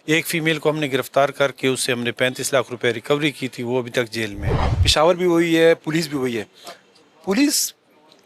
ایک فیمیل کو ہم نے گرفتار کر کے اس سے ہم نے 35 لاکھ روپے ریکوری کی تھی، وہ ابھی تک جیل میں ہے۔ پشاور بھی وہی ہے، پولیس بھی وہی ہے۔ پولیس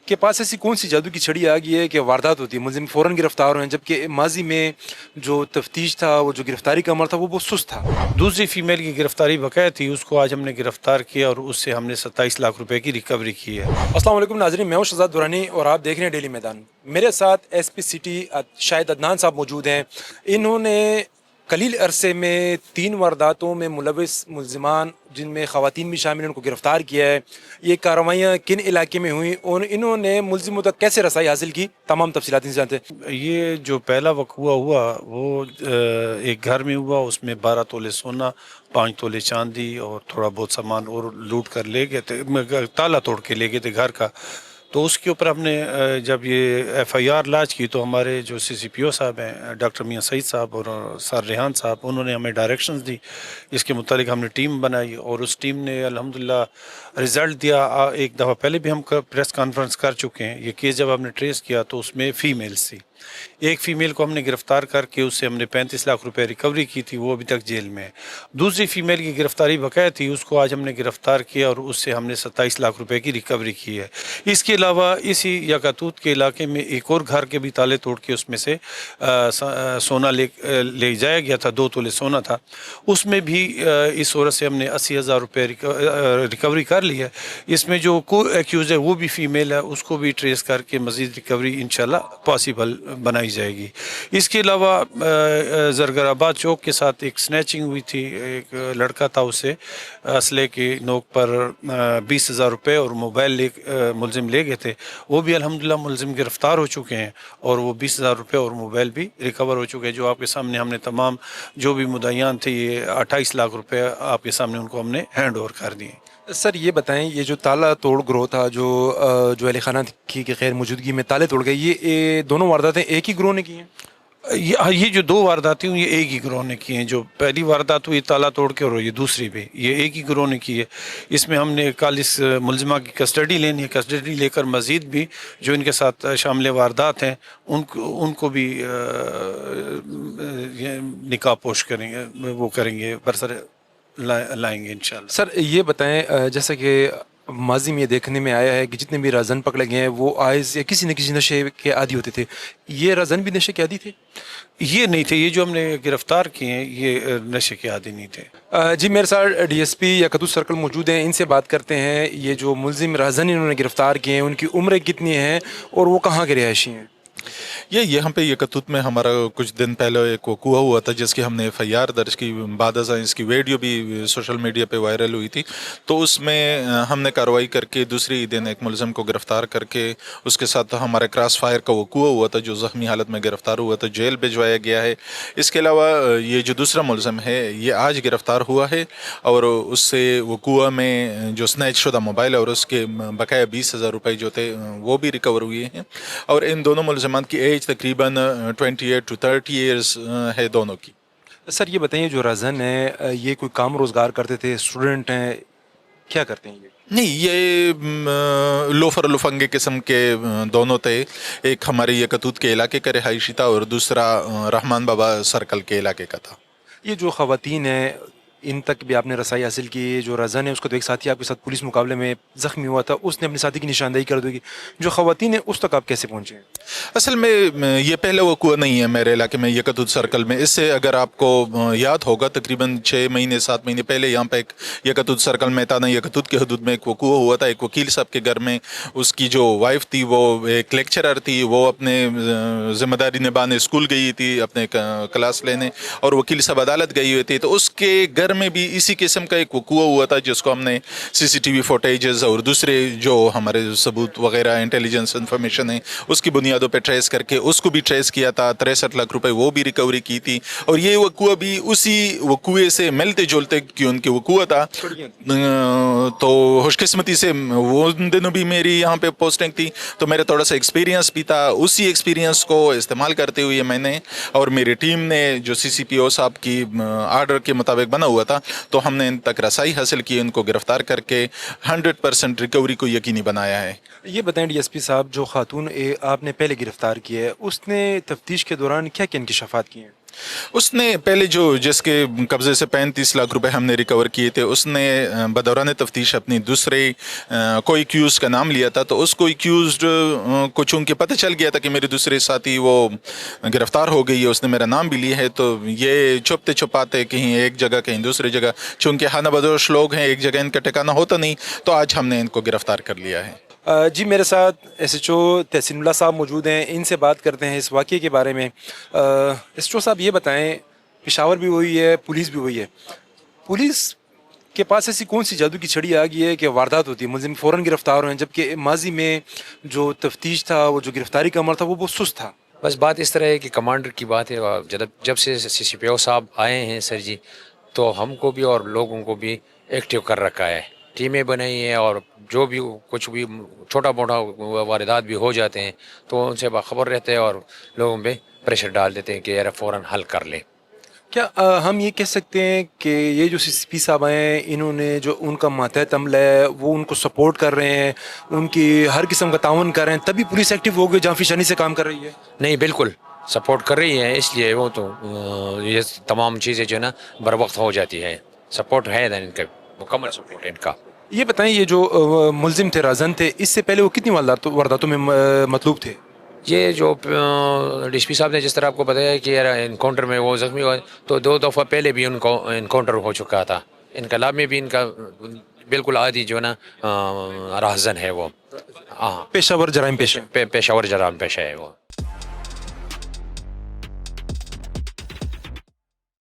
کے پاس ایسی کون سی جادو کی چھڑی آ گئی ہے کہ واردات ہوتی ہے ملزم فوراً گرفتار ہوئے ہیں، جبکہ ماضی میں جو تفتیش تھا، وہ جو گرفتاری کا عمل تھا، وہ بہت سست تھا۔ دوسری فیمیل کی گرفتاری بقایا تھی، اس کو آج ہم نے گرفتار کیا اور اس سے ہم نے 27 لاکھ روپے کی ریکوری کی ہے۔ السلام علیکم ناظرین، میں ہوں شہزاد دورانی اور آپ دیکھ رہے ہیں ڈیلی میدان۔ میرے ساتھ ایس پی سٹی شاہد عدنان صاحب موجود ہیں۔ انہوں نے قلیل عرصے میں 3 وارداتوں میں ملوث ملزمان، جن میں خواتین بھی شامل ہیں، ان کو گرفتار کیا ہے۔ یہ کارروائیاں کن علاقے میں ہوئیں اور انہوں نے ملزموں تک کیسے رسائی حاصل کی، تمام تفصیلات ان سے جانتے ہیں۔ یہ جو پہلا وقوع ہوا وہ ایک گھر میں ہوا، اس میں 12 تولے سونا، 5 تولے چاندی اور تھوڑا بہت سامان اور لوٹ کر لے گئے تھے، تالا توڑ کے لے گئے تھے گھر کا۔ تو اس کے اوپر ہم نے جب یہ FIR لاج کی تو ہمارے جو CCPO صاحب ہیں ڈاکٹر میاں سعید صاحب اور سر ریحان صاحب، انہوں نے ہمیں ڈائریکشنز دی۔ اس کے متعلق ہم نے ٹیم بنائی اور اس ٹیم نے الحمدللہ رزلٹ دیا۔ ایک دفعہ پہلے بھی ہم پریس کانفرنس کر چکے ہیں۔ یہ کیس جب ہم نے ٹریس کیا تو اس میں فیمیلز تھی۔ ایک فیمیل کو ہم نے گرفتار کر کے اس سے ہم نے 35 لاکھ روپے ریکوری کی تھی، وہ ابھی تک جیل میں ہے۔ دوسری فیمیل کی گرفتاری بقایا تھی، اس کو آج ہم نے گرفتار کیا اور اس سے ہم نے 27 لاکھ روپے کی ریکوری کی ہے۔ اس کے علاوہ اسی یکاتوت کے علاقے میں ایک اور گھر کے بھی تالے توڑ کے اس میں سے سونا لے جایا گیا تھا، 2 تولے سونا تھا۔ اس میں بھی اس عورت سے ہم نے 80,000 روپے ریکوری کر لی ہے۔ اس میں جو کو ایکیوز ہے وہ بھی فیمیل ہے، اس کو بھی ٹریس کر کے مزید ریکوری انشاءاللہ پاسبل بنائی جائے گی۔ اس کے علاوہ زرگر آباد چوک کے ساتھ ایک سنیچنگ ہوئی تھی، ایک لڑکا تھا، اسے اسلحے کی نوک پر 20,000 روپے اور موبائل ملزم لے گئے تھے۔ وہ بھی الحمدللہ ملزم گرفتار ہو چکے ہیں اور وہ 20,000 روپے اور موبائل بھی ریکور ہو چکے ہیں، جو آپ کے سامنے ہم نے تمام جو بھی مدعیان تھے، یہ 28 لاکھ روپے آپ کے سامنے ان کو ہم نے ہینڈ اوور کر دیے۔ سر یہ بتائیں، یہ جو تالا توڑ گروہ تھا، جو اہل خانہ کی غیر موجودگی میں تالے توڑ گئے، یہ دونوں وارداتیں ایک ہی گروہ نے کی ہیں؟ یہ جو 2 وارداتیں ہوئی، یہ ایک ہی گروہ نے کی ہیں۔ جو پہلی واردات ہوئی تالا توڑ کے اور یہ دوسری بھی، یہ ایک ہی گروہ نے کی ہے۔ اس میں ہم نے کل اس ملزمہ کی کسٹڈی لینی ہے، کسٹڈی لے کر مزید بھی جو ان کے ساتھ شامل واردات ہیں ان کو بھی نکاح پوش کریں گے، وہ کریں گے، برسر لائیں گے انشاءاللہ۔ سر یہ بتائیں، جیسا کہ ماضی میں یہ دیکھنے میں آیا ہے کہ جتنے بھی رہزن پکڑے گئے ہیں وہ آئز یا کسی نہ کسی نشے کے عادی ہوتے تھے، یہ رہزن بھی نشے کے عادی تھے؟ یہ نہیں تھے، یہ جو ہم نے گرفتار کیے ہیں یہ نشے کے عادی نہیں تھے۔ جی میرے ساتھ DSP یکاتوت سرکل موجود ہیں، ان سے بات کرتے ہیں۔ یہ جو ملزم رہزن انہوں نے گرفتار کیے ہیں، ان کی عمریں کتنی ہیں اور وہ کہاں کے رہائشی ہیں؟ یہ یہاں پہ یکاتوت میں ہمارا کچھ دن پہلے ایک وقوع ہوا تھا، جس کی ہم نے FIR درج کی، بعد ازاں اس کی ویڈیو بھی سوشل میڈیا پہ وائرل ہوئی تھی۔ تو اس میں ہم نے کارروائی کر کے دوسری دن ایک ملزم کو گرفتار کر کے اس کے ساتھ ہمارا کراس فائر کا وقوع ہوا تھا، جو زخمی حالت میں گرفتار ہوا تھا، جیل بھجوایا گیا ہے۔ اس کے علاوہ یہ جو دوسرا ملزم ہے یہ آج گرفتار ہوا ہے اور اس سے وقوع میں جو سنیچ شدہ موبائل اور اس کے بقایا 20,000 روپے جو تھے وہ بھی ریکور ہوئے ہیں۔ اور ان دونوں ملزمان کی ایج تقریباً 28 to 30 ایئرز ہے دونوں کی۔ سر یہ بتائیے، جو رہزن ہے یہ کوئی کام روزگار کرتے تھے، اسٹوڈنٹ ہیں، کیا کرتے ہیں یہ؟ نہیں، یہ لوفر لفنگے قسم کے دونوں تھے۔ ایک ہمارے یکاتوت کے علاقے کا رہائشی تھا اور دوسرا رحمان بابا سرکل کے علاقے کا تھا۔ یہ جو خواتین ہیں ان تک بھی آپ نے رسائی حاصل کی؟ جو رہزن ہے اس کو تو ایک ساتھی آپ کے ساتھ پولیس مقابلے میں زخمی ہوا تھا، اس نے اپنے ساتھی کی نشاندہی کر دی۔ جو خواتین ہیں اس تک آپ کیسے پہنچے ہیں؟ اصل میں یہ پہلا وقوع نہیں ہے میرے علاقے میں یکاتوت سرکل میں۔ اس سے اگر آپ کو یاد ہوگا تقریباً 6 مہینے 7 مہینے پہلے یہاں پہ ایک یکاتوت سرکل میں تانا یکاتوت کے حدود میں ایک وقوع ہوا تھا۔ ایک وکیل صاحب کے گھر میں اس کی جو وائف تھی وہ ایک لیکچرر تھی، وہ اپنے ذمہ داری نبھانے اسکول گئی تھی اپنے کلاس لینے، اور وکیل صاحب عدالت گئی ہوئی تھی۔ تو اس کے گھر میں بھی اسی قسم کا ایک وقوع ہوا تھا، جس کو ہم نے CCTV فوٹیجز اور دوسرے جو ہمارے ثبوت وغیرہ انٹیلیجنس انفارمیشن ہے اس کی بنیادوں پہ ٹریس کر کے اس کو بھی ٹریس کیا تھا۔ 63 لاکھ روپے وہ بھی ریکوری کی تھی، اور یہ وقوع بھی اسی وقوع سے ملتے جلتے کہ ان کے وقوع تھا۔ تو خوش قسمتی سے وہ ان دنوں بھی میری یہاں پہ پوسٹنگ تھی، تو میرا تھوڑا سا ایکسپیرینس بھی تھا۔ اسی ایکسپیرینس کو استعمال کرتے ہوئے میں نے اور میری ٹیم نے، جو CCPO صاحب کی آرڈر کے مطابق بنا ہوا تھا، تو ہم نے ان تک رسائی حاصل کی، ان کو گرفتار کر کے 100% ریکوری کو یقینی بنایا ہے۔ یہ بتائیں DSP صاحب، جو خاتون آپ نے پہلے گرفتار کی ہے، اس نے تفتیش کے دوران کیا کیا انکشافات کیے ہیں؟ اس نے پہلے جو جس کے قبضے سے 35 لاکھ روپے ہم نے ریکور کیے تھے، اس نے بدوران تفتیش اپنی دوسرے کوئی ایکیوز کا نام لیا تھا، تو اس کو ایکیوزڈ کو چونکہ پتہ چل گیا تھا کہ میرے دوسرے ساتھی وہ گرفتار ہو گئی ہے، اس نے میرا نام بھی لیا ہے، تو یہ چھپتے چھپاتے کہیں ایک جگہ کہیں دوسری جگہ، چونکہ خانہ بدوش لوگ ہیں، ایک جگہ ان کا ٹھکانہ ہوتا نہیں، تو آج ہم نے ان کو گرفتار کر لیا ہے۔ جی میرے ساتھ ایس ایچ او تحسین اللہ صاحب موجود ہیں، ان سے بات کرتے ہیں اس واقعے کے بارے میں۔ ایس ایچ او صاحب یہ بتائیں، پشاور بھی وہی ہے، پولیس بھی وہی ہے، پولیس کے پاس ایسی کون سی جادو کی چھڑی آ گئی ہے کہ واردات ہوتی ہے ملزم فوراً گرفتار ہوئے ہیں، جبکہ ماضی میں جو تفتیش تھا، وہ جو گرفتاری کا عمل تھا، وہ بہت سست تھا؟ بس بات اس طرح ہے کہ کمانڈر کی بات ہے، اور جب سے سی پی او صاحب آئے ہیں سر جی، تو ہم کو بھی اور لوگوں کو بھی ایکٹیو کر رکھا ہے، ٹیمیں بنائی ہیں، اور جو بھی کچھ بھی چھوٹا موٹا واردات بھی ہو جاتے ہیں تو ان سے باخبر رہتے ہیں اور لوگوں پہ پریشر ڈال دیتے ہیں کہ یار فوراً حل کر لیں۔ کیا ہم یہ کہہ سکتے ہیں کہ یہ جو سی پی صاحب ہیں، انہوں نے جو ان کا ماتحت عمل ہے وہ ان کو سپورٹ کر رہے ہیں، ان کی ہر قسم کا تعاون کر رہے ہیں، تبھی پولیس ایکٹیو ہو گئی، جہاں فیشانی سے کام کر رہی ہے؟ نہیں، بالکل سپورٹ کر رہی ہے، اس لیے وہ تو یہ تمام چیزیں جو ہے نا بر وقت ہو جاتی ہے، سپورٹ ہے ان کا، مکمل سپورٹ ہے ان کا۔ یہ بتائیں، یہ جو ملزم تھے، رازن تھے، اس سے پہلے وہ کتنی وارداتوں میں مطلوب تھے؟ یہ جو ڈی ایس پی صاحب نے جس طرح آپ کو بتایا کہ یار انکاؤنٹر میں وہ زخمی ہوئے، تو 2 دفعہ پہلے بھی ان کو انکاؤنٹر ہو چکا تھا، انقلاب میں بھی ان کا بالکل عادی جو ہے نا راہزن ہے وہ، ہاں، پیشہ ور جرائم پیشہ؟ پیشہ ور جرائم پیشہ ہے وہ۔